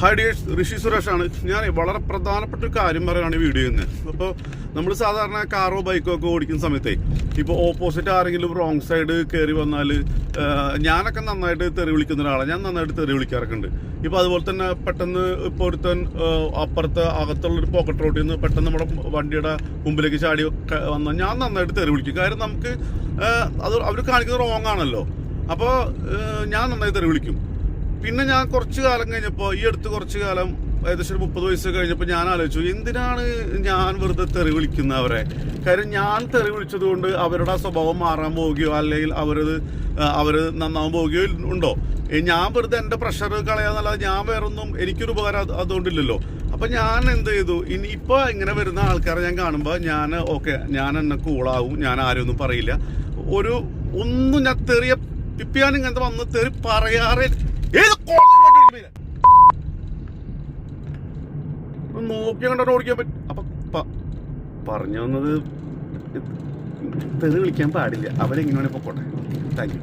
Hi dears, ഋഷി സുരേഷാണ്. ഞാൻ വളരെ പ്രധാനപ്പെട്ട ഒരു കാര്യം പറയാനാണ് ഈ വീഡിയോ ചെയ്യുന്നത്. അപ്പോൾ നമ്മൾ സാധാരണ കാറോ ബൈക്കോ ഒക്കെ ഓടിക്കുന്ന സമയത്തേ ഇപ്പോൾ ഓപ്പോസിറ്റ് ആരെങ്കിലും റോങ് സൈഡ് കയറി വന്നാൽ ഞാനൊക്കെ നന്നായിട്ട് തെറി വിളിക്കുന്ന ഒരാളാണ്. ഞാൻ നന്നായിട്ട് തെറി വിളിക്കാറൊക്കെ ഉണ്ട്. ഇപ്പോൾ അതുപോലെ തന്നെ പെട്ടെന്ന് ഇപ്പോൾ ഒരുത്തൻ അപ്പുറത്ത് അകത്തുള്ളൊരു പോക്കറ്റ് റോഡിൽ നിന്ന് പെട്ടെന്ന് നമ്മുടെ വണ്ടിയുടെ മുമ്പിലേക്ക് ചാടി വന്നാൽ ഞാൻ നന്നായിട്ട് തെറി വിളിക്കും. കാര്യം നമുക്ക് അത് അവർ കാണിക്കുന്നത് റോങ് ആണല്ലോ. അപ്പോൾ ഞാൻ നന്നായി തെറി വിളിക്കും. പിന്നെ ഞാൻ കുറച്ച് കാലം കഴിഞ്ഞപ്പോൾ ഈ അടുത്ത് കുറച്ച് കാലം ഏകദേശം ഒരു 30 വയസ്സ് കഴിഞ്ഞപ്പോൾ ഞാൻ ആലോചിച്ചു, എന്തിനാണ് ഞാൻ വെറുതെ തെറി വിളിക്കുന്നവരെ? കാര്യം ഞാൻ തെറി വിളിച്ചത് കൊണ്ട് അവരുടെ സ്വഭാവം മാറാൻ പോവുകയോ അല്ലെങ്കിൽ അവർ നന്നാവാൻ പോവുകയോ ഉണ്ടോ? ഞാൻ വെറുതെ എൻ്റെ പ്രഷർ കളയാന്നല്ലാതെ ഞാൻ വേറൊന്നും എനിക്കൊരു ഉപകാരം അതുകൊണ്ടില്ലല്ലോ. അപ്പം ഞാൻ എന്ത് ചെയ്തു, ഇനിയിപ്പോൾ ഇങ്ങനെ വരുന്ന ആൾക്കാരെ ഞാൻ കാണുമ്പോൾ ഞാൻ ഓക്കെ, ഞാൻ എന്നെ കൂളാവും, ഞാൻ ആരും ഒന്നും പറയില്ല. ഒന്നും ഞാൻ തെറിയ പിപ്പിയാൻ ഇങ്ങനത്തെ വന്ന് തെറി പറയാറേ. നോക്കി കണ്ടോ ഓടിക്കാൻ പറ്റും. അപ്പൊ പറഞ്ഞു വന്നത് തെറി വിളിക്കാൻ പാടില്ല, അവരെങ്ങനെയാണ് പൊക്കോട്ടെ. Thank you.